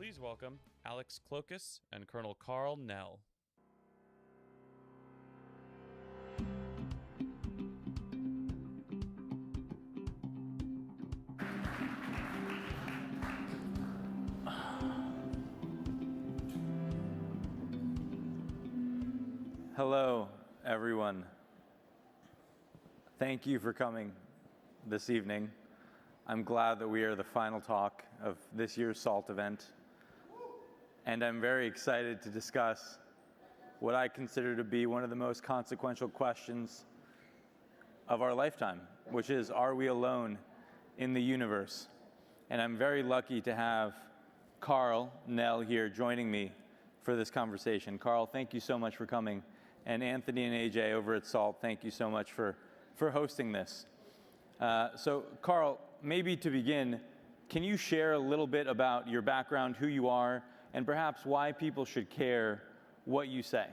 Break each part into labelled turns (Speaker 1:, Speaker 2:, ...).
Speaker 1: Please welcome Alex Clokas and Colonel Karl Nell.
Speaker 2: Hello, everyone. Thank you for coming this evening. I'm glad that we are the final talk of this year's SALT event. And I'm very excited to discuss what I consider to be one of the most consequential questions of our lifetime, which is, are we alone in the universe? And I'm very lucky to have Karl Nell here joining me for this conversation. Karl, thank you so much for coming. And Anthony and AJ over at SALT, thank you so much for hosting this. So Karl, maybe to begin, can you share a little bit about your background, who you are, and perhaps why people should care what you say?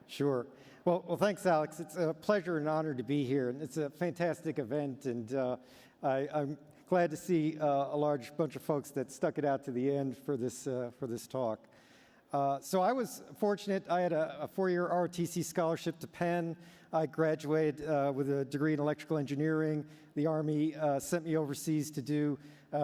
Speaker 3: Sure. Well, thanks, Alex. It's a pleasure and honor to be here, and it's a fantastic event, and I'm glad to see a large bunch of folks that stuck it out to the end for this talk. So I was fortunate. I had a four-year ROTC scholarship to Penn. I graduated with a degree in electrical engineering. The Army sent me overseas to do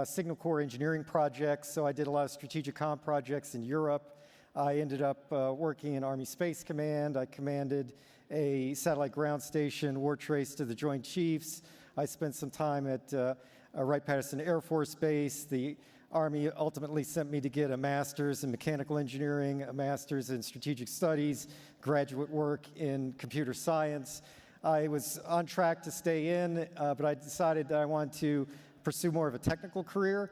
Speaker 3: signal corps engineering projects, so I did a lot of strategic comm projects in Europe. I ended up working in Army Space Command. I commanded a satellite ground station, war trace to the Joint Chiefs. I spent some time at Wright-Patterson Air Force Base. The Army ultimately sent me to get a master's in mechanical engineering, a master's in strategic studies, graduate work in computer science. I was on track to stay in, but I decided that I wanted to pursue more of a technical career.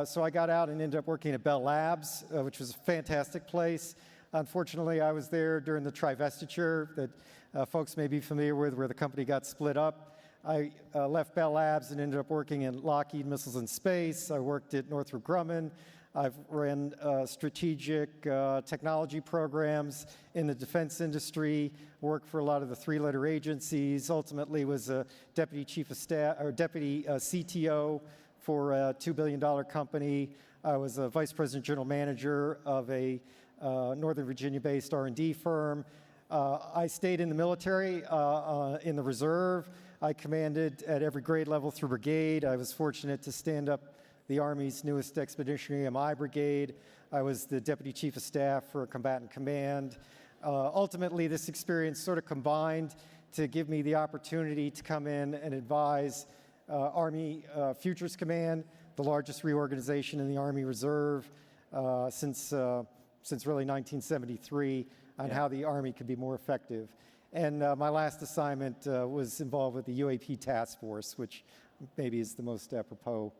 Speaker 3: So I got out and ended up working at Bell Labs, which was a fantastic place. Unfortunately, I was there during the trivestiture that folks may be familiar with, where the company got split up. I left Bell Labs and ended up working in Lockheed Missiles and Space. I worked at Northrop Grumman. I've ran strategic technology programs in the defense industry, worked for a lot of the three-letter agencies, ultimately was a deputy chief of staff, or deputy CTO for a $2 billion company. I was a vice president general manager of a Northern Virginia-based R&D firm. I stayed in the military, in the reserve. I commanded at every grade level through brigade. I was fortunate to stand up the Army's newest expeditionary MI brigade. I was the deputy chief of staff for a combatant command. Ultimately, this experience sort of combined to give me the opportunity to come in and advise Army Futures Command, the largest reorganization in the Army Reserve since really 1973, on how the Army could be more effective. And my last assignment was involved with the UAP task force, which maybe is the most apropos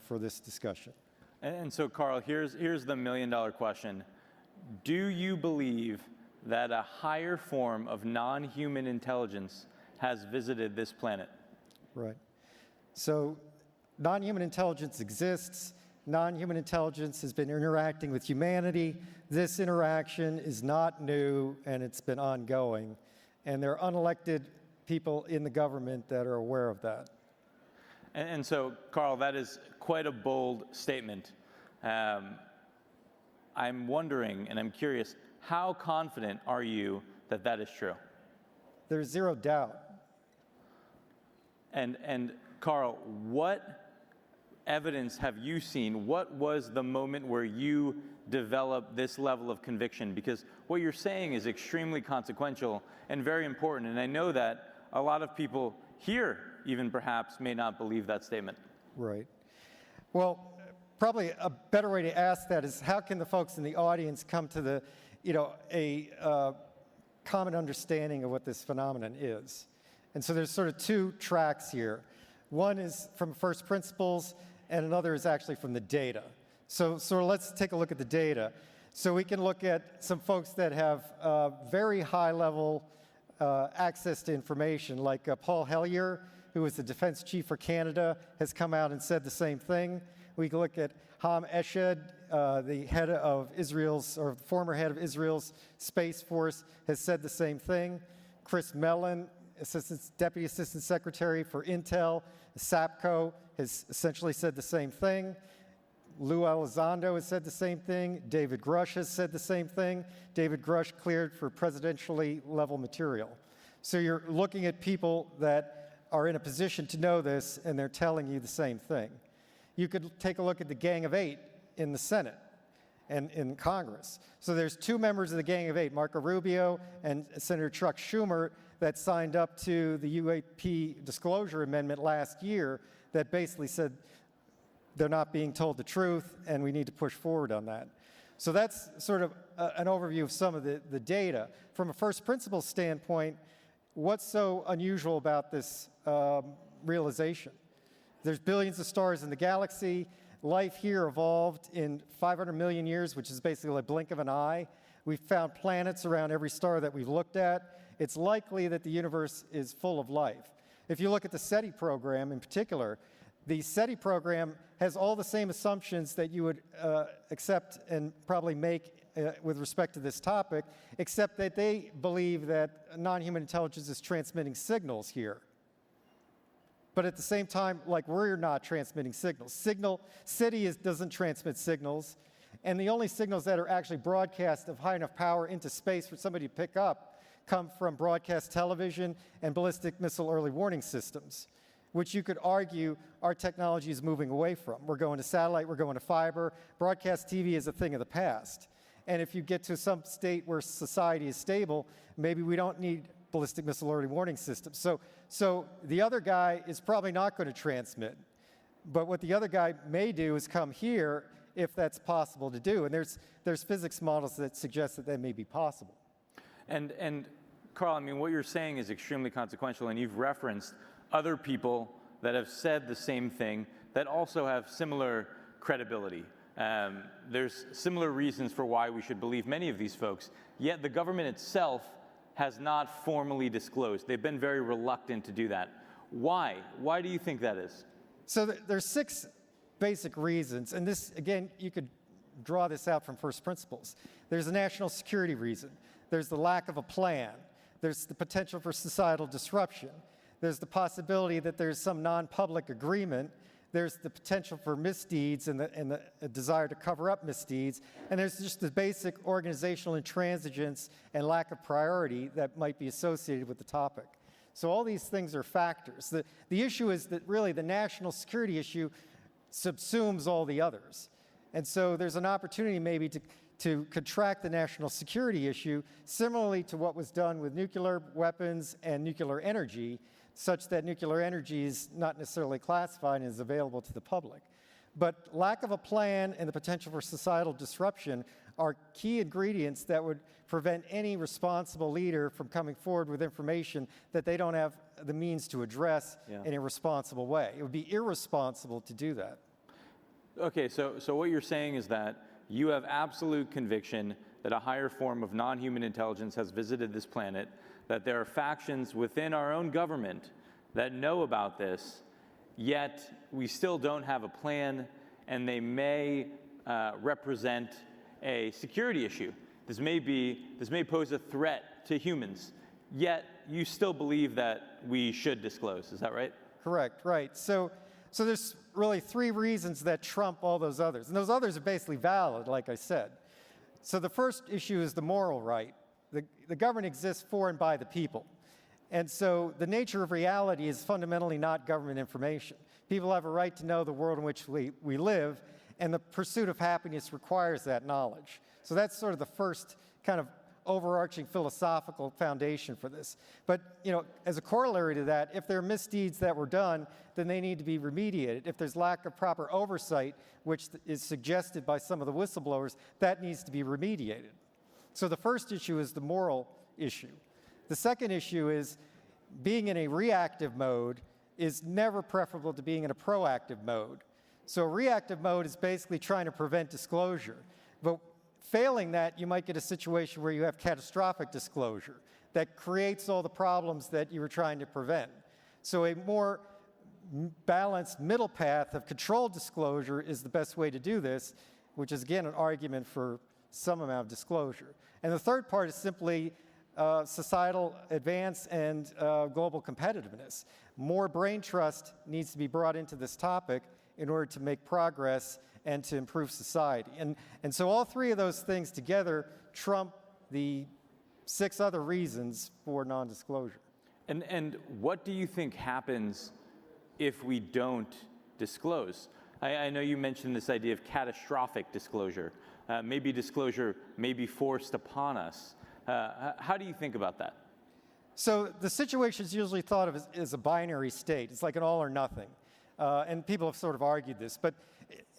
Speaker 3: for this discussion.
Speaker 2: And so, Karl, here's the million-dollar question. Do you believe that a higher form of non-human intelligence has visited this planet?
Speaker 3: Right. So non-human intelligence exists. Non-human intelligence has been interacting with humanity. This interaction is not new, and it's been ongoing. And there are unelected people in the government that are aware of that.
Speaker 2: And so, Karl, that is quite a bold statement. I'm wondering, and I'm curious, how confident are you that that is true?
Speaker 3: There's zero doubt.
Speaker 2: And Karl, what evidence have you seen? What was the moment where you developed this level of conviction? Because what you're saying is extremely consequential and very important. And I know that a lot of people here, even perhaps, may not believe that statement.
Speaker 3: Right. Well, probably a better way to ask that is, how can the folks in the audience come to a common understanding of what this phenomenon is? And so there's sort of two tracks here. One is from first principles, and another is actually from the data. So let's take a look at the data. So we can look at some folks that have very high level access to information, like Paul Hellyer, who is the defense chief for Canada, has come out and said the same thing. We can look at Ham Eshed, the head of Israel's, or former head of Israel's Space Force, has said the same thing. Chris Mellon, Deputy Assistant Secretary for Intel, SAPCO, has essentially said the same thing. Lou Elizondo has said the same thing. David Grush has said the same thing. David Grush cleared for presidentially level material. So you're looking at people that are in a position to know this, and they're telling you the same thing. You could take a look at the Gang of Eight in the Senate and in Congress. So there's two members of the Gang of Eight, Marco Rubio and Senator Chuck Schumer, that signed up to the UAP disclosure amendment last year that basically said they're not being told the truth, and we need to push forward on that. So that's sort of an overview of some of the data. From a first principles standpoint, what's so unusual about this realization? There's billions of stars in the galaxy. Life here evolved in 500 million years, which is basically a blink of an eye. We've found planets around every star that we've looked at. It's likely that the universe is full of life. If you look at the SETI program in particular, the SETI program has all the same assumptions that you would accept and probably make with respect to this topic, except that they believe that non-human intelligence is transmitting signals here. But at the same time, like, we're not transmitting signals. SETI doesn't transmit signals, and the only signals that are actually broadcast of high enough power into space for somebody to pick up come from broadcast television and ballistic missile early warning systems, which you could argue our technology is moving away from. We're going to satellite, we're going to fiber. Broadcast TV is a thing of the past. And if you get to some state where society is stable, maybe we don't need ballistic missile early warning systems. So the other guy is probably not going to transmit. But what the other guy may do is come here if that's possible to do. And there's physics models that suggest that that may be possible.
Speaker 2: And Karl, I mean, what you're saying is extremely consequential, and you've referenced other people that have said the same thing that also have similar credibility. There's similar reasons for why we should believe many of these folks, yet the government itself has not formally disclosed. They've been very reluctant to do that. Why? Why do you think that is?
Speaker 3: So there's 6 basic reasons, and this, again, you could draw this out from first principles. There's a national security reason. There's the lack of a plan. There's the potential for societal disruption. There's the possibility that there's some non-public agreement. There's the potential for misdeeds and the desire to cover up misdeeds. And there's just the basic organizational intransigence and lack of priority that might be associated with the topic. So all these things are factors. The issue is that really the national security issue subsumes all the others. And so there's an opportunity maybe to contract the national security issue, similarly to what was done with nuclear weapons and nuclear energy, such that nuclear energy is not necessarily classified and is available to the public. But lack of a plan and the potential for societal disruption are key ingredients that would prevent any responsible leader from coming forward with information that they don't have the means to address in a responsible way. It would be irresponsible to do that.
Speaker 2: Okay, so what you're saying is that you have absolute conviction that a higher form of non-human intelligence has visited this planet, that there are factions within our own government that know about this, yet we still don't have a plan, and they may represent a security issue. This may pose a threat to humans, yet you still believe that we should disclose. Is that right?
Speaker 3: Correct, right. So there's really 3 reasons that trump all those others. And those others are basically valid, like I said. So the first issue is the moral right. The government exists for and by the people. And so the nature of reality is fundamentally not government information. People have a right to know the world in which we live, and the pursuit of happiness requires that knowledge. So that's sort of the first kind of overarching philosophical foundation for this. But, as a corollary to that, if there are misdeeds that were done, then they need to be remediated. If there's lack of proper oversight, which is suggested by some of the whistleblowers, that needs to be remediated. So the first issue is the moral issue. The second issue is being in a reactive mode is never preferable to being in a proactive mode. So reactive mode is basically trying to prevent disclosure. But failing that, you might get a situation where you have catastrophic disclosure that creates all the problems that you were trying to prevent. So a more balanced middle path of controlled disclosure is the best way to do this, which is, again, an argument for some amount of disclosure. And the third part is simply societal advance and global competitiveness. More brain trust needs to be brought into this topic in order to make progress and to improve society. And so all three of those things together trump the 6 other reasons for non-disclosure.
Speaker 2: And what do you think happens if we don't disclose? I know you mentioned this idea of catastrophic disclosure. Maybe disclosure may be forced upon us. How do you think about that?
Speaker 3: So the situation is usually thought of as a binary state. It's like an all or nothing. And people have sort of argued this. But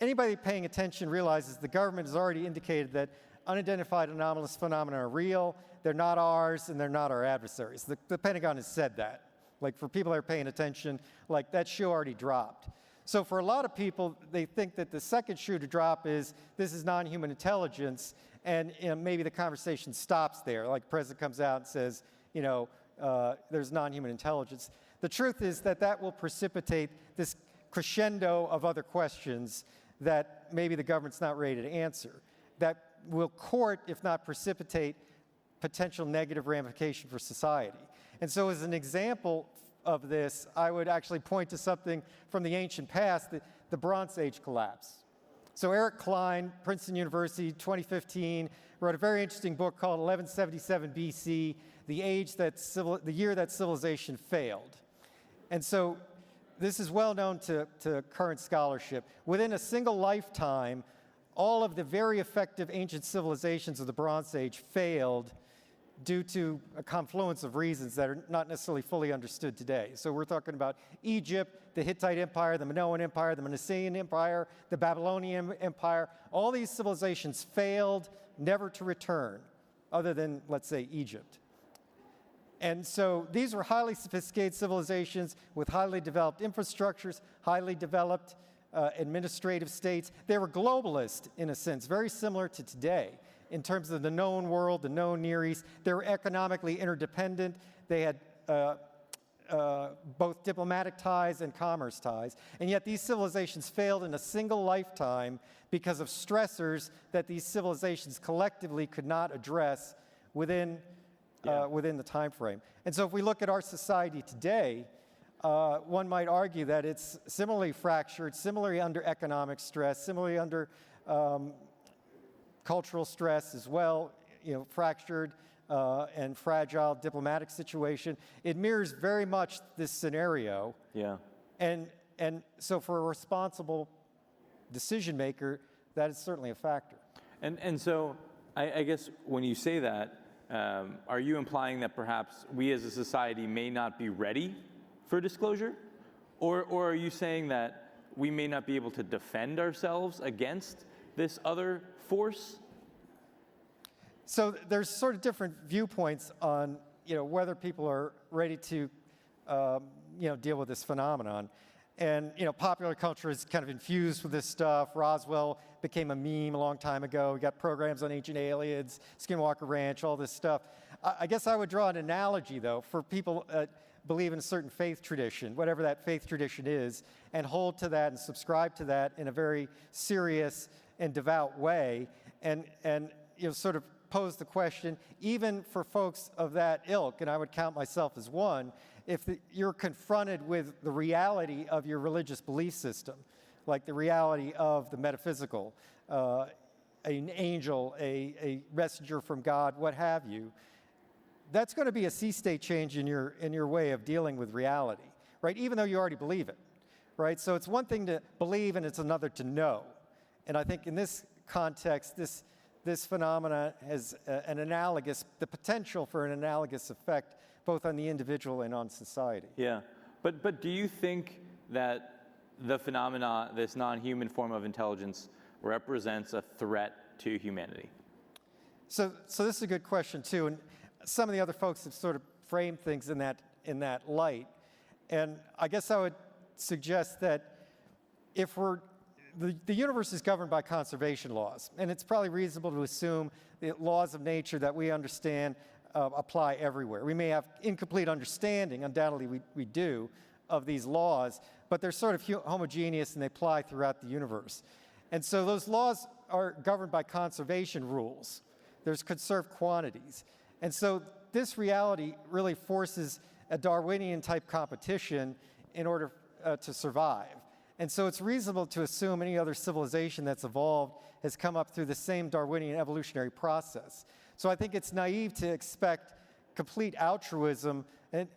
Speaker 3: anybody paying attention realizes the government has already indicated that unidentified anomalous phenomena are real, they're not ours, and they're not our adversaries. The Pentagon has said that. Like, for people that are paying attention, like, that shoe already dropped. So for a lot of people, they think that the second shoe to drop is, this is non-human intelligence, and maybe the conversation stops there. Like, the president comes out and says, there's non-human intelligence. The truth is that that will precipitate this crescendo of other questions that maybe the government's not ready to answer, that will court, if not precipitate, potential negative ramification for society. And so as an example of this, I would actually point to something from the ancient past, the Bronze Age collapse. So Eric Klein, Princeton University, 2015, wrote a very interesting book called 1177 BC, the year that civilization failed. And so this is well known to current scholarship. Within a single lifetime, all of the very effective ancient civilizations of the Bronze Age failed due to a confluence of reasons that are not necessarily fully understood today. So we're talking about Egypt, the Hittite Empire, the Minoan Empire, the Manasseh Empire, the Babylonian Empire. All these civilizations failed, never to return, other than, let's say, Egypt. And so these were highly sophisticated civilizations with highly developed infrastructures, highly developed administrative states. They were globalist, in a sense, very similar to today in terms of the known world, the known Near East. They were economically interdependent. They had both diplomatic ties and commerce ties. And yet these civilizations failed in a single lifetime because of stressors that these civilizations collectively could not address within the time frame. And so if we look at our society today, one might argue that it's similarly fractured, similarly under economic stress, similarly under cultural stress as well, fractured and fragile diplomatic situation. It mirrors very much this scenario.
Speaker 2: Yeah.
Speaker 3: And so for a responsible decision maker, that is certainly a factor.
Speaker 2: And so I guess when you say that, are you implying that perhaps we as a society may not be ready for disclosure? Or are you saying that we may not be able to defend ourselves against this other force?
Speaker 3: So there's sort of different viewpoints on whether people are ready to deal with this phenomenon. And popular culture is kind of infused with this stuff. Roswell became a meme a long time ago. We got programs on ancient aliens, Skinwalker Ranch, all this stuff. I guess I would draw an analogy, though, for people that believe in a certain faith tradition, whatever that faith tradition is, and hold to that and subscribe to that in a very serious and devout way, and sort of pose the question, even for folks of that ilk, and I would count myself as one, if you're confronted with the reality of your religious belief system, like the reality of the metaphysical, an angel, a messenger from God, what have you, that's going to be a sea state change in your way of dealing with reality, right? Even though you already believe it, right? So it's one thing to believe and it's another to know. And I think in this context, this phenomena has the potential for an analogous effect both on the individual and on society.
Speaker 2: Yeah, but do you think that the phenomena, this non-human form of intelligence, represents a threat to humanity?
Speaker 3: So this is a good question too, and some of the other folks have sort of framed things in that light. And I guess I would suggest that if the universe is governed by conservation laws, and it's probably reasonable to assume the laws of nature that we understand apply everywhere. We may have incomplete understanding, undoubtedly we do, of these laws, but they're sort of homogeneous and they apply throughout the universe. And so those laws are governed by conservation rules. There's conserved quantities. And so this reality really forces a Darwinian type competition in order to survive. And so it's reasonable to assume any other civilization that's evolved has come up through the same Darwinian evolutionary process. So I think it's naive to expect complete altruism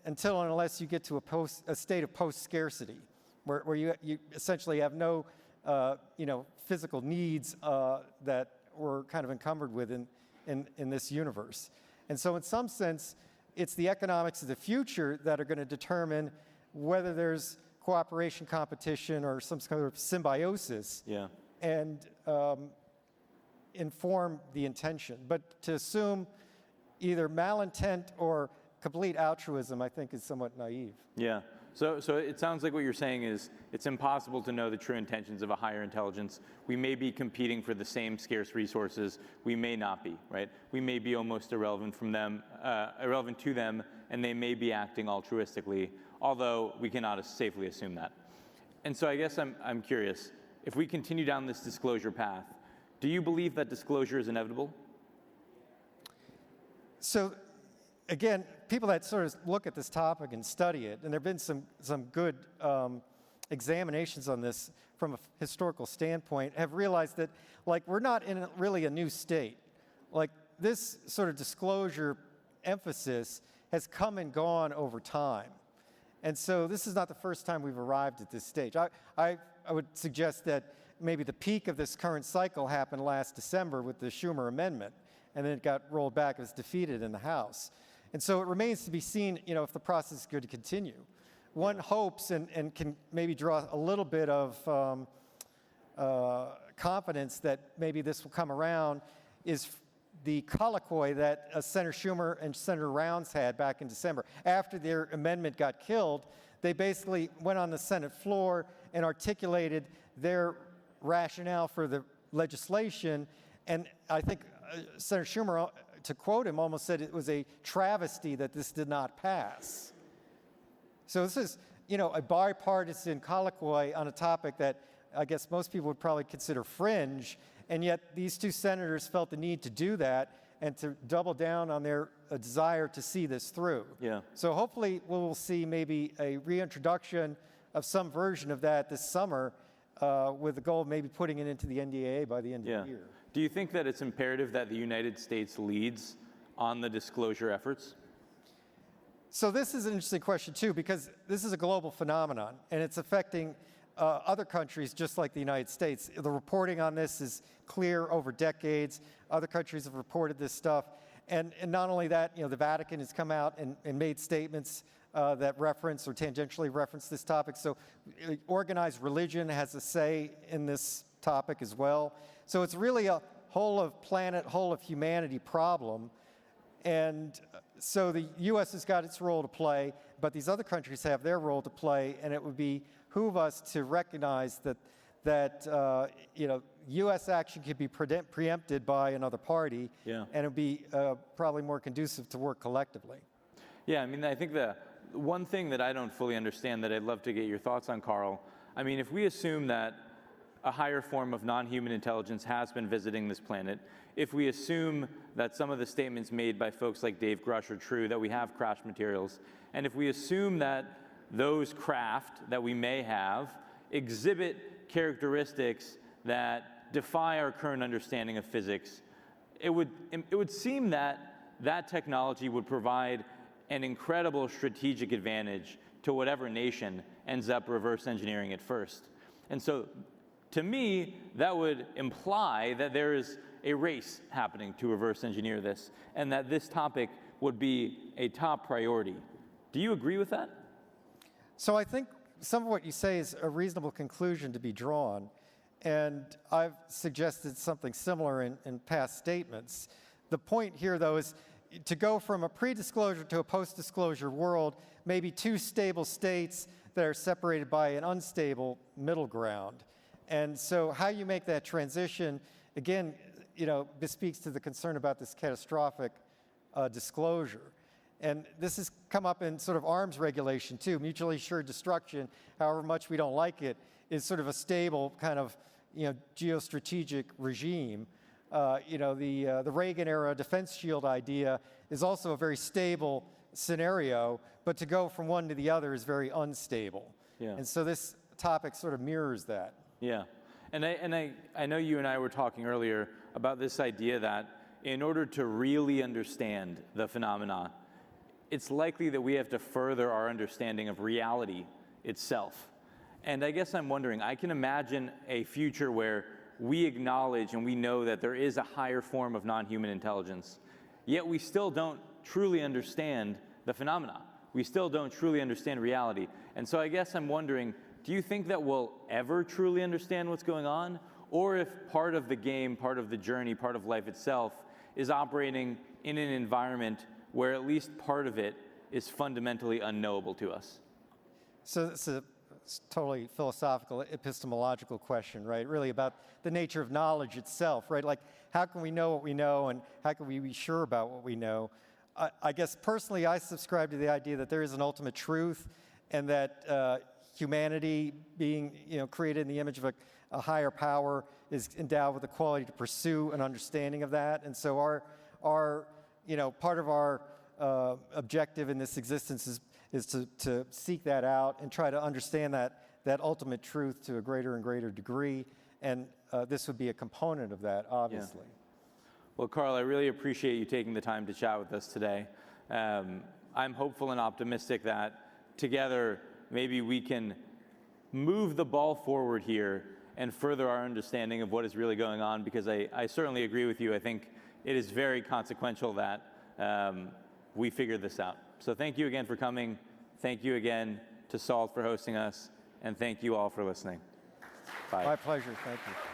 Speaker 3: until and unless you get to a state of post-scarcity, where you essentially have no physical needs that we're kind of encumbered with in this universe. And so in some sense, it's the economics of the future that are going to determine whether there's cooperation, competition, or some kind of symbiosis, and inform the intention. But to assume either malintent or complete altruism, I think, is somewhat naive.
Speaker 2: Yeah. So it sounds like what you're saying is it's impossible to know the true intentions of a higher intelligence. We may be competing for the same scarce resources. We may not be, right? We may be almost irrelevant to them, and they may be acting altruistically, although we cannot safely assume that. And so I guess I'm curious, if we continue down this disclosure path, do you believe that disclosure is inevitable?
Speaker 3: So again, people that sort of look at this topic and study it, and there have been some good examinations on this from a historical standpoint, have realized that, like, we're not in really a new state. Like, this sort of disclosure emphasis has come and gone over time. And so this is not the first time we've arrived at this stage. I would suggest that maybe the peak of this current cycle happened last December with the Schumer amendment, and then it got rolled back. It was defeated in the House. And so it remains to be seen, if the process is going to continue. One hopes and can maybe draw a little bit of confidence that maybe this will come around is the colloquy that Senator Schumer and Senator Rounds had back in December. After their amendment got killed, they basically went on the Senate floor and articulated their rationale for the legislation. And I think Senator Schumer, to quote him, almost said it was a travesty that this did not pass. So this is, a bipartisan colloquy on a topic that I guess most people would probably consider fringe, and yet these two senators felt the need to do that and to double down on their desire to see this through.
Speaker 2: Yeah.
Speaker 3: So hopefully we'll see maybe a reintroduction of some version of that this summer with the goal of maybe putting it into the NDAA by the end of the year.
Speaker 2: Do you think that it's imperative that the United States leads on the disclosure efforts?
Speaker 3: So this is an interesting question, too, because this is a global phenomenon, and it's affecting other countries just like the United States. The reporting on this is clear over decades. Other countries have reported this stuff. And not only that, the Vatican has come out and made statements that reference or tangentially reference this topic. So organized religion has a say in this topic as well. So it's really a whole of planet, whole of humanity problem. And so the U.S. has got its role to play, but these other countries have their role to play, and it would behoove us to recognize that U.S. action could be preempted by another party, and it would be probably more conducive to work collectively.
Speaker 2: Yeah, I mean, I think the one thing that I don't fully understand that I'd love to get your thoughts on, Karl, I mean, if we assume that a higher form of non-human intelligence has been visiting this planet, if we assume that some of the statements made by folks like Dave Grush are true, that we have crash materials, and if we assume that those craft that we may have exhibit characteristics that defy our current understanding of physics, it would seem that that technology would provide an incredible strategic advantage to whatever nation ends up reverse engineering it first. And so, to me, that would imply that there is a race happening to reverse engineer this, and that this topic would be a top priority. Do you agree with that?
Speaker 3: So I think some of what you say is a reasonable conclusion to be drawn, and I've suggested something similar in past statements. The point here, though, is to go from a pre-disclosure to a post-disclosure world, maybe two stable states that are separated by an unstable middle ground. And so how you make that transition, again, bespeaks to the concern about this catastrophic disclosure. And this has come up in sort of arms regulation, too. Mutually assured destruction, however much we don't like it, is sort of a stable kind of, geostrategic regime. The Reagan-era defense shield idea is also a very stable scenario, but to go from one to the other is very unstable.
Speaker 2: Yeah.
Speaker 3: And so this topic sort of mirrors that.
Speaker 2: Yeah, and I know you and I were talking earlier about this idea that in order to really understand the phenomena, it's likely that we have to further our understanding of reality itself. And I guess I'm wondering, I can imagine a future where we acknowledge and we know that there is a higher form of non-human intelligence, yet we still don't truly understand the phenomena. We still don't truly understand reality. And so I guess I'm wondering, do you think that we'll ever truly understand what's going on? Or if part of the game, part of the journey, part of life itself is operating in an environment where at least part of it is fundamentally unknowable to us?
Speaker 3: So it's a totally philosophical, epistemological question, right? Really about the nature of knowledge itself, right? Like, how can we know what we know, and how can we be sure about what we know? I guess personally, I subscribe to the idea that there is an ultimate truth, and that humanity, being created in the image of a higher power, is endowed with the quality to pursue an understanding of that. And so our part of our objective in this existence is to seek that out and try to understand that ultimate truth to a greater and greater degree. And this would be a component of that, obviously.
Speaker 2: Yeah. Well, Karl, I really appreciate you taking the time to chat with us today. I'm hopeful and optimistic that together maybe we can move the ball forward here and further our understanding of what is really going on, because I certainly agree with you. I think it is very consequential that we figure this out. So thank you again for coming. Thank you again to SALT for hosting us. And thank you all for listening. Bye.
Speaker 3: My pleasure. Thank you.